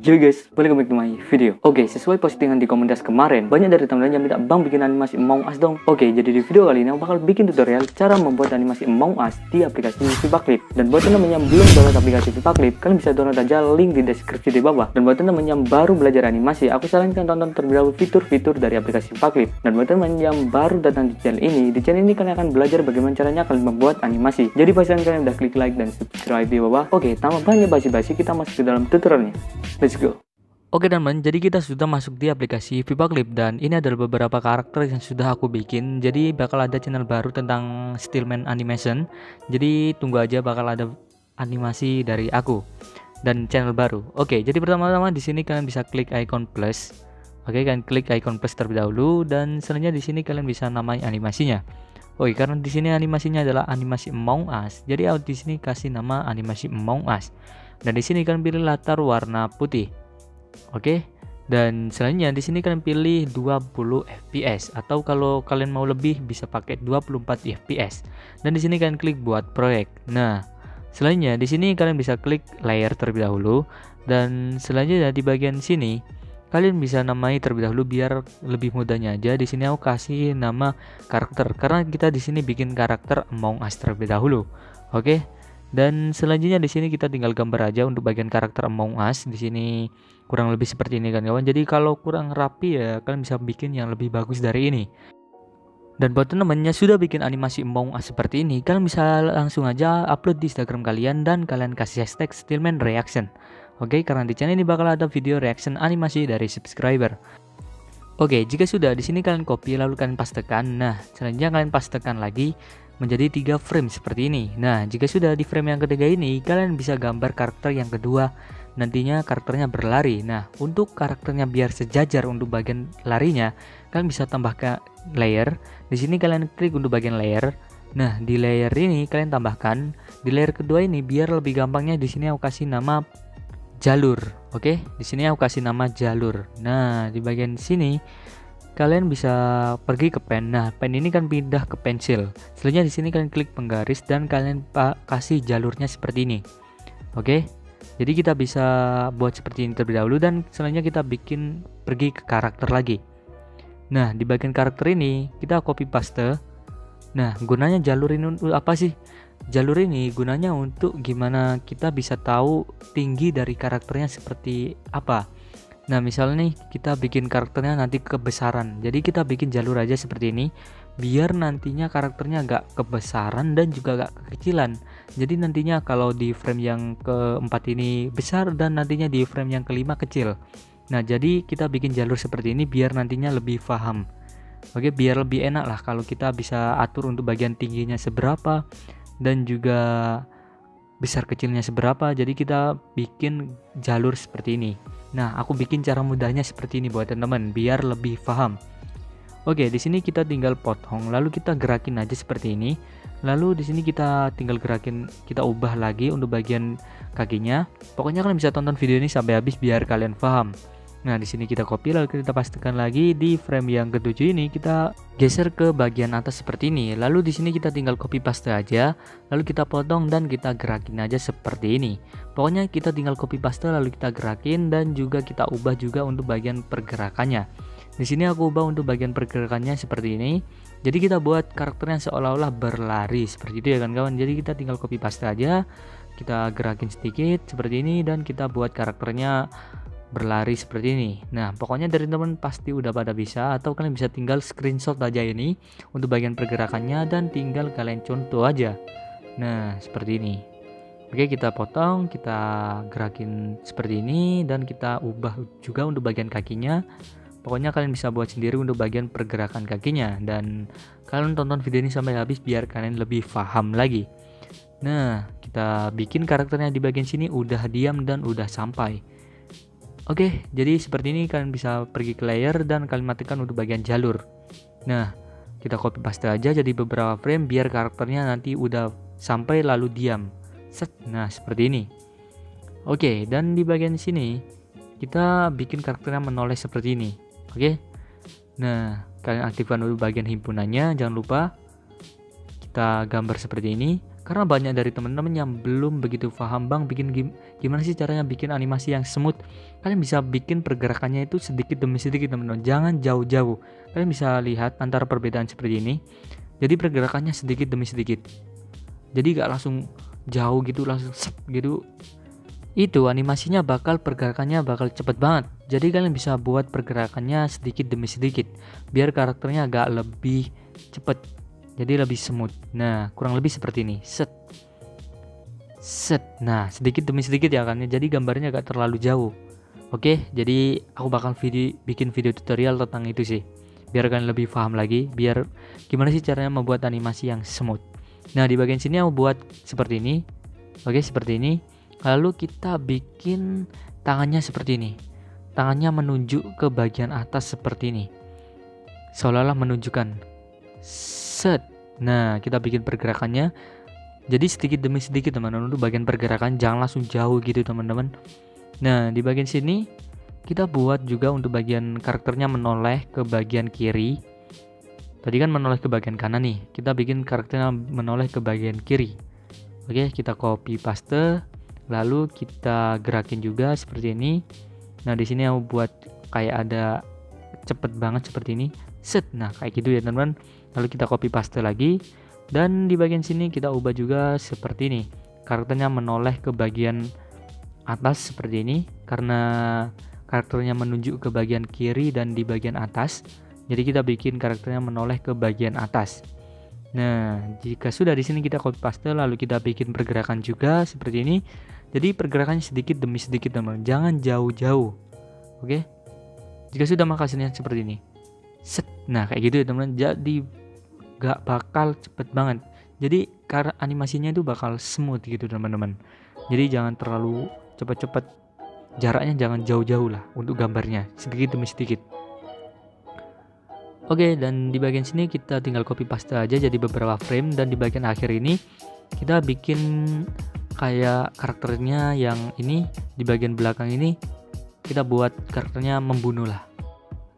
Yo guys, welcome back to my video. Oke, sesuai postingan di komunitas kemarin, banyak dari teman-teman yang minta bang bikin animasi Among Us dong. Oke, jadi di video kali ini aku bakal bikin tutorial cara membuat animasi Among Us di aplikasi VivaClip. Dan buat teman-teman yang belum download aplikasi VivaClip, kalian bisa download aja link di deskripsi di bawah. Dan buat teman-teman yang baru belajar animasi, aku sarankan tonton terlebih dahulu fitur-fitur dari aplikasi VivaClip. Dan buat teman-teman yang baru datang di channel ini kalian akan belajar bagaimana caranya kalian membuat animasi. Jadi pastikan kalian udah klik like dan subscribe di bawah. Oke, tanpa banyak basi-basi, kita masuk ke dalam tutorialnya. Let's go. Oke teman, jadi kita sudah masuk di aplikasi VivaClip dan ini adalah beberapa karakter yang sudah aku bikin. Jadi bakal ada channel baru tentang Stillman Animation. Jadi tunggu aja, bakal ada animasi dari aku dan channel baru. Oke, jadi pertama-tama di sini kalian bisa klik icon plus. Oke, kalian klik icon plus terlebih dahulu dan selanjutnya di sini kalian bisa namai animasinya. Oke, karena di sini animasinya adalah animasi Among Us. Jadi aku di sini kasih nama animasi Among Us. Dan di sini kalian pilih latar warna putih. Oke, dan selanjutnya di sini kalian pilih 20 fps atau kalau kalian mau lebih bisa pakai 24 fps. Dan di sini kalian klik buat proyek. Nah, selanjutnya di sini kalian bisa klik layer terlebih dahulu dan selanjutnya di bagian sini kalian bisa namai terlebih dahulu biar lebih mudahnya aja. Di sini aku kasih nama karakter karena kita di sini bikin karakter Among Us terlebih dahulu. Oke. Dan selanjutnya di sini kita tinggal gambar aja untuk bagian karakter Among Us. Di sini kurang lebih seperti ini kan kawan. Jadi kalau kurang rapi ya kalian bisa bikin yang lebih bagus dari ini. Dan buat teman-temannya sudah bikin animasi Among Us seperti ini, kalian bisa langsung aja upload di Instagram kalian dan kalian kasih hashtag Stillman Reaction. Oke, karena di channel ini bakal ada video reaction animasi dari subscriber. Oke, jika sudah di sini kalian copy lalu kalian pastekan. Nah, selanjutnya kalian pastekan lagi menjadi 3 frame seperti ini. Nah, jika sudah di frame yang ketiga ini, kalian bisa gambar karakter yang kedua. Nantinya karakternya berlari. Nah, untuk karakternya biar sejajar untuk bagian larinya, kalian bisa tambah ke layer. Di sini kalian klik untuk bagian layer. Nah, di layer ini kalian tambahkan di layer kedua ini biar lebih gampangnya di sini aku kasih nama jalur. Oke, di sini aku kasih nama jalur. Nah, di bagian sini kalian bisa pergi ke pen. Nah, pen ini kan pindah ke pensil. Selanjutnya di sini kalian klik penggaris dan kalian kasih jalurnya seperti ini. Oke. Jadi kita bisa buat seperti ini terlebih dahulu dan selanjutnya kita bikin pergi ke karakter lagi. Nah, di bagian karakter ini kita copy paste. Nah, gunanya jalur ini untuk apa sih? Jalur ini gunanya untuk gimana kita bisa tahu tinggi dari karakternya seperti apa. Nah, misalnya nih kita bikin karakternya nanti kebesaran. Jadi kita bikin jalur aja seperti ini biar nantinya karakternya agak kebesaran dan juga agak kekecilan. Jadi nantinya kalau di frame yang keempat ini besar dan nantinya di frame yang kelima kecil. Nah, jadi kita bikin jalur seperti ini biar nantinya lebih paham. Oke, biar lebih enak lah kalau kita bisa atur untuk bagian tingginya seberapa dan juga besar kecilnya seberapa. Jadi kita bikin jalur seperti ini. Nah, aku bikin cara mudahnya seperti ini buat teman-teman biar lebih paham. Oke, di sini kita tinggal potong lalu kita gerakin aja seperti ini. Lalu di sini kita tinggal gerakin, kita ubah lagi untuk bagian kakinya. Pokoknya kalian bisa tonton video ini sampai habis biar kalian paham. Nah, di sini kita copy lalu kita pastikan lagi di frame yang ketujuh ini kita geser ke bagian atas seperti ini. Lalu di sini kita tinggal copy paste aja, lalu kita potong dan kita gerakin aja seperti ini. Pokoknya kita tinggal copy paste lalu kita gerakin dan juga kita ubah juga untuk bagian pergerakannya. Di sini aku ubah untuk bagian pergerakannya seperti ini. Jadi kita buat karakternya seolah-olah berlari seperti itu ya kan kawan. Jadi kita tinggal copy paste aja, kita gerakin sedikit seperti ini dan kita buat karakternya berlari seperti ini. Nah, pokoknya dari teman pasti udah pada bisa atau kalian bisa tinggal screenshot aja ini untuk bagian pergerakannya dan tinggal kalian contoh aja. Nah, seperti ini. Oke, kita potong, kita gerakin seperti ini dan kita ubah juga untuk bagian kakinya. Pokoknya kalian bisa buat sendiri untuk bagian pergerakan kakinya dan kalian tonton video ini sampai habis biar kalian lebih paham lagi. Nah, kita bikin karakternya di bagian sini udah diam dan udah sampai. Oke, jadi seperti ini kalian bisa pergi ke layer dan kalian matikan untuk bagian jalur. Nah, kita copy paste aja jadi beberapa frame biar karakternya nanti udah sampai lalu diam. Set. Nah, seperti ini. Oke, dan di bagian sini kita bikin karakternya menoleh seperti ini. Oke. Nah, kalian aktifkan dulu bagian himpunannya, jangan lupa. Kita gambar seperti ini. Karena banyak dari teman-teman yang belum begitu paham, Bang, gimana sih caranya bikin animasi yang smooth. Kalian bisa bikin pergerakannya itu sedikit demi sedikit, teman-teman. Jangan jauh-jauh. Kalian bisa lihat antara perbedaan seperti ini. Jadi pergerakannya sedikit demi sedikit. Jadi gak langsung jauh gitu, langsung set gitu. Itu animasinya pergerakannya bakal cepet banget. Jadi kalian bisa buat pergerakannya sedikit demi sedikit, biar karakternya agak lebih cepet, jadi lebih smooth. Nah, kurang lebih seperti ini. Set. Nah, sedikit demi sedikit ya kan. Jadi gambarnya agak terlalu jauh. Oke, jadi aku bakal bikin video tutorial tentang itu sih, biar kalian lebih paham lagi, biar gimana sih caranya membuat animasi yang smooth. Nah, di bagian sini aku buat seperti ini. Oke, seperti ini. Lalu kita bikin tangannya seperti ini. Tangannya menunjuk ke bagian atas seperti ini, seolah-olah menunjukkan. Set. Nah, kita bikin pergerakannya jadi sedikit demi sedikit, teman-teman. Untuk bagian pergerakan jangan langsung jauh gitu, teman-teman. Nah, di bagian sini kita buat juga untuk bagian karakternya menoleh ke bagian kiri. Tadi kan menoleh ke bagian kanan nih. Kita bikin karakternya menoleh ke bagian kiri. Oke, kita copy paste, lalu kita gerakin juga seperti ini. Nah, di sini aku buat kayak ada cepet banget seperti ini. Set. Nah, kayak gitu ya, teman-teman. Lalu kita copy paste lagi, dan di bagian sini kita ubah juga seperti ini. Karakternya menoleh ke bagian atas seperti ini, karena karakternya menunjuk ke bagian kiri dan di bagian atas. Jadi kita bikin karakternya menoleh ke bagian atas. Nah, jika sudah di sini kita copy paste, lalu kita bikin pergerakan juga seperti ini. Jadi pergerakannya sedikit demi sedikit, teman-teman. Jangan jauh-jauh. Oke. Jika sudah, maka hasilnya seperti ini. Set. Nah, kayak gitu ya, teman-teman. Jadi gak bakal cepet banget. Jadi karena animasinya itu bakal smooth gitu, teman-teman. Jadi jangan terlalu cepet-cepet. Jaraknya jangan jauh-jauh lah untuk gambarnya, sedikit demi sedikit. Oke, dan di bagian sini kita tinggal copy paste aja jadi beberapa frame, dan di bagian akhir ini kita bikin kayak karakternya yang ini di bagian belakang ini kita buat karakternya membunuh lah.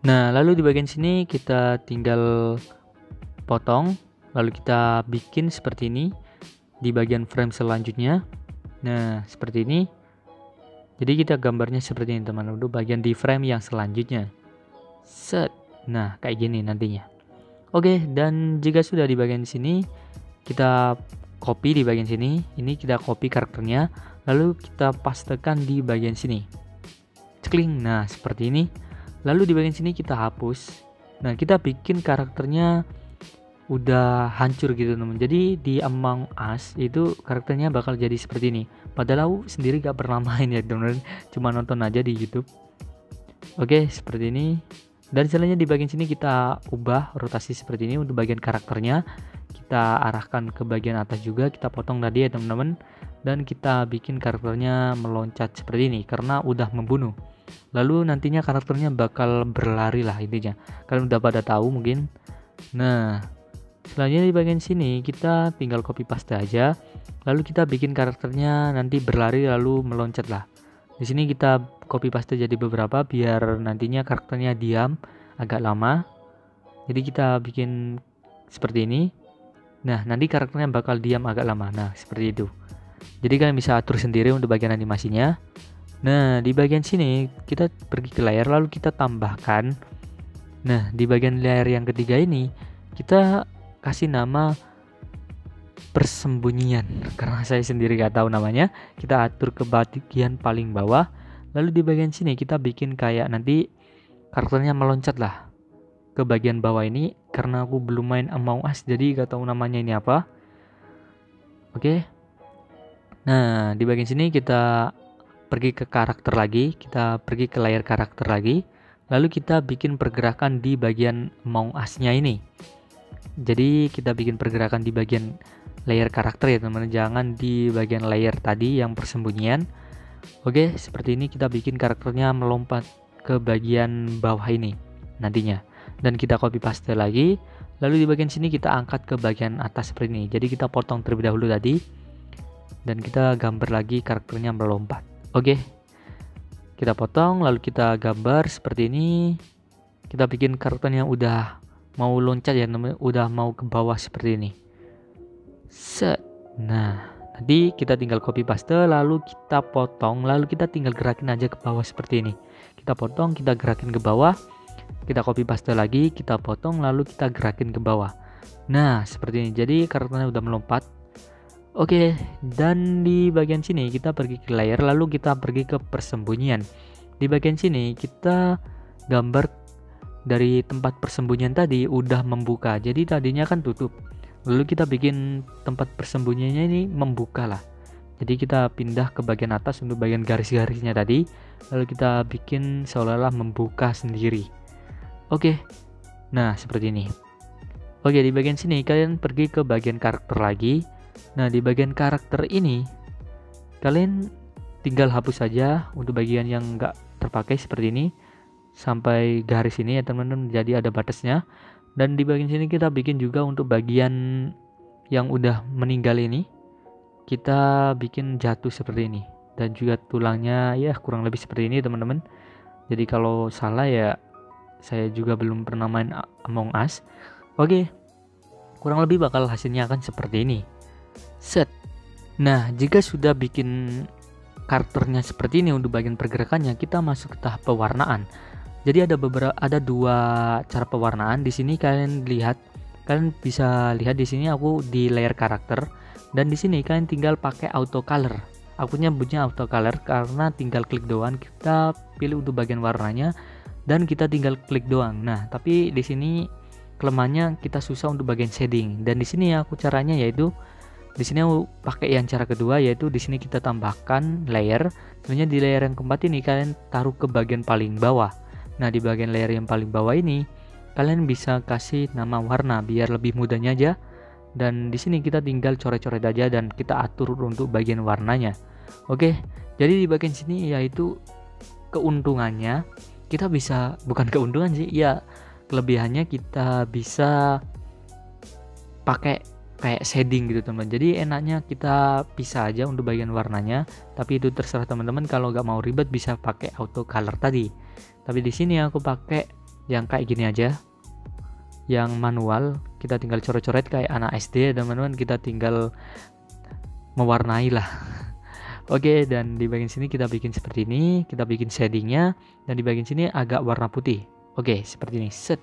Nah, lalu di bagian sini kita tinggal potong, lalu kita bikin seperti ini di bagian frame selanjutnya. Nah, seperti ini. Jadi kita gambarnya seperti ini, teman-teman, untuk bagian di frame yang selanjutnya. Set. Nah, kayak gini nantinya. Oke, dan jika sudah di bagian sini, kita copy di bagian sini. Ini kita copy karakternya, lalu kita pastekan di bagian sini. Cekling. Nah, seperti ini. Lalu di bagian sini kita hapus. Nah, kita bikin karakternya udah hancur gitu, teman. Jadi di Among Us itu karakternya bakal jadi seperti ini. Padahal aku sendiri gak pernah main ya, teman. Cuma nonton aja di YouTube. Oke, seperti ini. Dan selanjutnya di bagian sini kita ubah rotasi seperti ini untuk bagian karakternya. Kita arahkan ke bagian atas juga, kita potong tadi ya, teman-teman. Dan kita bikin karakternya meloncat seperti ini karena udah membunuh. Lalu nantinya karakternya bakal berlari lah intinya. Kalian udah pada tahu mungkin. Nah, selanjutnya di bagian sini kita tinggal copy paste aja. Lalu kita bikin karakternya nanti berlari lalu meloncat lah. Di sini kita copy paste jadi beberapa biar nantinya karakternya diam agak lama. Jadi kita bikin seperti ini. Nah, nanti karakternya bakal diam agak lama. Nah, seperti itu. Jadi kalian bisa atur sendiri untuk bagian animasinya. Nah, di bagian sini kita pergi ke layar lalu kita tambahkan. Nah, di bagian layar yang ketiga ini kita kasih nama persembunyian, karena saya sendiri gak tahu namanya. Kita atur ke bagian paling bawah, lalu di bagian sini kita bikin kayak nanti karakternya meloncat lah ke bagian bawah ini. Karena aku belum main Among Us jadi gak tahu namanya ini apa. Oke. Nah, di bagian sini kita pergi ke karakter lagi, kita pergi ke layar karakter lagi, lalu kita bikin pergerakan di bagian Among Us-nya ini. Jadi kita bikin pergerakan di bagian layer karakter ya, teman-teman, jangan di bagian layer tadi yang persembunyian. Oke, seperti ini kita bikin karakternya melompat ke bagian bawah ini nantinya. Dan kita copy paste lagi. Lalu di bagian sini kita angkat ke bagian atas seperti ini. Jadi kita potong terlebih dahulu tadi. Dan kita gambar lagi karakternya melompat. Oke. Kita potong lalu kita gambar seperti ini. Kita bikin karakternya udah mau loncat ya, teman-teman, udah mau ke bawah seperti ini. Set. Nah, nanti kita tinggal copy paste, lalu kita potong, lalu kita tinggal gerakin aja ke bawah seperti ini. Kita potong, kita gerakin ke bawah, kita copy paste lagi, kita potong, lalu kita gerakin ke bawah. Nah, seperti ini. Jadi karakternya udah melompat. Oke, dan di bagian sini kita pergi ke layer, lalu kita pergi ke persembunyian. Di bagian sini kita gambar dari tempat persembunyian tadi udah membuka. Jadi tadinya kan tutup. Lalu kita bikin tempat persembunyiannya ini membuka lah. Jadi kita pindah ke bagian atas untuk bagian garis-garisnya tadi, lalu kita bikin seolah-olah membuka sendiri. Oke, nah seperti ini. Oke, di bagian sini kalian pergi ke bagian karakter lagi. Nah, di bagian karakter ini kalian tinggal hapus saja untuk bagian yang nggak terpakai seperti ini sampai garis ini ya teman-teman, jadi ada batasnya. Dan di bagian sini kita bikin juga untuk bagian yang udah meninggal ini, kita bikin jatuh seperti ini, dan juga tulangnya ya kurang lebih seperti ini teman-teman. Jadi kalau salah ya, saya juga belum pernah main Among Us. Oke, kurang lebih bakal hasilnya akan seperti ini. Set. Nah, jika sudah bikin karakternya seperti ini untuk bagian pergerakannya, kita masuk ke tahap pewarnaan. Jadi ada dua cara pewarnaan. Di sini kalian bisa lihat di sini aku di layer karakter, dan di sini kalian tinggal pakai auto color. Aku nyebutnya auto color karena tinggal klik doang, kita pilih untuk bagian warnanya dan kita tinggal klik doang. Nah, tapi di sini kelemahannya kita susah untuk bagian shading. Dan di sini aku caranya yaitu di sini aku pakai yang cara kedua, yaitu di sini kita tambahkan layer. Sebenarnya di layer yang keempat ini kalian taruh ke bagian paling bawah. Nah, di bagian layer yang paling bawah ini kalian bisa kasih nama warna biar lebih mudahnya aja. Dan di sini kita tinggal coret-coret aja dan kita atur untuk bagian warnanya. Oke, jadi di bagian sini yaitu keuntungannya kita bisa, bukan keuntungan sih, ya kelebihannya kita bisa pakai kayak shading gitu teman. Jadi enaknya kita pisah aja untuk bagian warnanya, tapi itu terserah teman-teman. Kalau nggak mau ribet bisa pakai auto color tadi. Tapi di sini aku pakai yang kayak gini aja, yang manual. Kita tinggal coret-coret kayak anak SD teman-teman, kita tinggal mewarnai lah. Oke, dan di bagian sini kita bikin seperti ini, kita bikin shadingnya, dan di bagian sini agak warna putih. Oke, seperti ini. Set.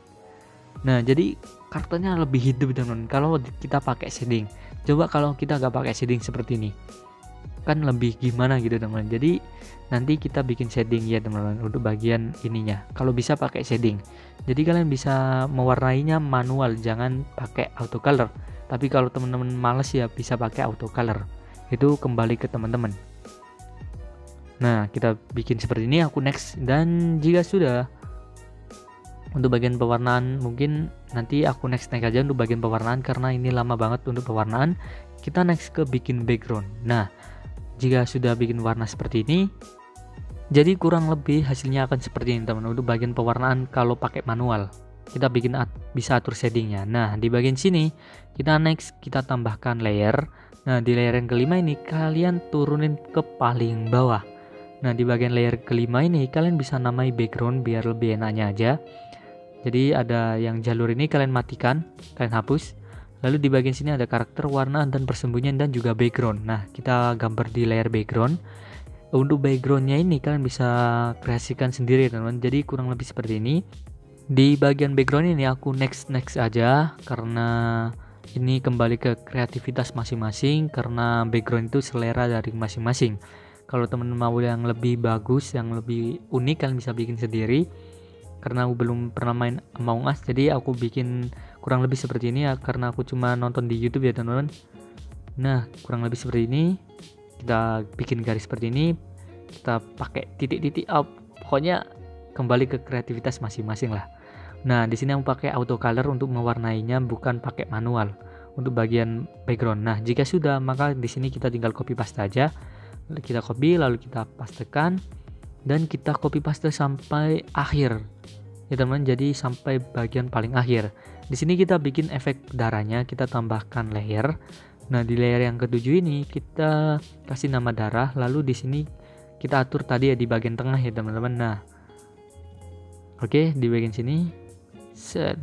Nah, jadi karakternya lebih hidup teman-teman kalau kita pakai shading. Coba kalau kita nggak pakai shading seperti ini, kan lebih gimana gitu teman-teman. Jadi nanti kita bikin shading ya teman-teman untuk bagian ininya, kalau bisa pakai shading. Jadi kalian bisa mewarnainya manual, jangan pakai auto color. Tapi kalau teman-teman males ya bisa pakai auto color, itu kembali ke teman-teman. Nah, kita bikin seperti ini, aku next. Dan jika sudah untuk bagian pewarnaan, mungkin nanti aku next aja untuk bagian pewarnaan karena ini lama banget untuk pewarnaan. Kita next ke bikin background. Nah, jika sudah bikin warna seperti ini, jadi kurang lebih hasilnya akan seperti ini teman. Untuk bagian pewarnaan kalau pakai manual, kita bikin bisa atur shadingnya. Nah, di bagian sini kita next, kita tambahkan layer. Nah, di layer yang kelima ini kalian turunin ke paling bawah. Nah, di bagian layer kelima ini kalian bisa namai background biar lebih enaknya aja. Jadi ada yang jalur ini kalian matikan, kalian hapus. Lalu di bagian sini ada karakter, warna, dan persembunyian, dan juga background. Nah, kita gambar di layer background. Untuk backgroundnya ini kalian bisa kreasikan sendiri teman-teman. Jadi kurang lebih seperti ini. Di bagian background ini aku next aja karena ini kembali ke kreativitas masing-masing, karena background itu selera dari masing-masing. Kalau teman-teman mau yang lebih bagus, yang lebih unik, kalian bisa bikin sendiri. Karena aku belum pernah main Among Us, jadi aku bikin kurang lebih seperti ini ya, karena aku cuma nonton di YouTube ya teman-teman. Nah, kurang lebih seperti ini. Kita bikin garis seperti ini, kita pakai titik-titik up. Pokoknya kembali ke kreativitas masing-masing lah. Nah, di sini aku pakai auto color untuk mewarnainya, bukan pakai manual untuk bagian background. Nah, jika sudah, maka di sini kita tinggal copy paste aja. Kita copy, lalu kita pastekan, dan kita copy paste sampai akhir ya teman, jadi sampai bagian paling akhir. Di sini kita bikin efek darahnya, kita tambahkan layer. Nah, di layer yang ketujuh ini kita kasih nama darah, lalu di sini kita atur tadi ya di bagian tengah ya teman-teman. Nah, oke, di bagian sini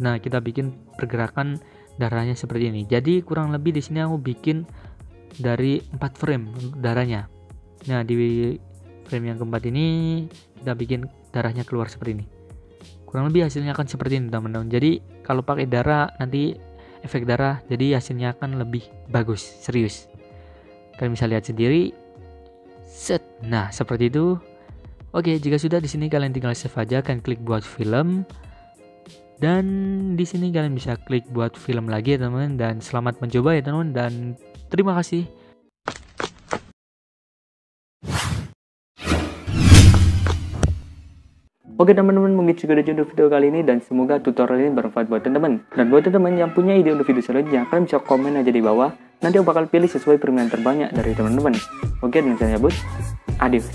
nah kita bikin pergerakan darahnya seperti ini. Jadi kurang lebih di sini aku bikin dari 4 frame darahnya. Nah, di frame yang keempat ini kita bikin darahnya keluar seperti ini. Kurang lebih hasilnya akan seperti ini teman-teman. Jadi kalau pakai darah nanti efek darah, jadi hasilnya akan lebih bagus, serius. Kalian bisa lihat sendiri. Set. Nah, seperti itu. Oke, jika sudah di sini kalian tinggal save aja, kalian klik buat film. Dan di sini kalian bisa klik buat film lagi ya teman-teman, dan selamat mencoba ya teman-teman, dan terima kasih. Oke teman-teman, mungkin juga udah video kali ini dan semoga tutorial ini bermanfaat buat teman-teman. Dan buat teman-teman yang punya ide untuk video selanjutnya, kalian bisa komen aja di bawah. Nanti aku bakal pilih sesuai permintaan terbanyak dari teman-teman. Oke, dan saya cabut. Adios.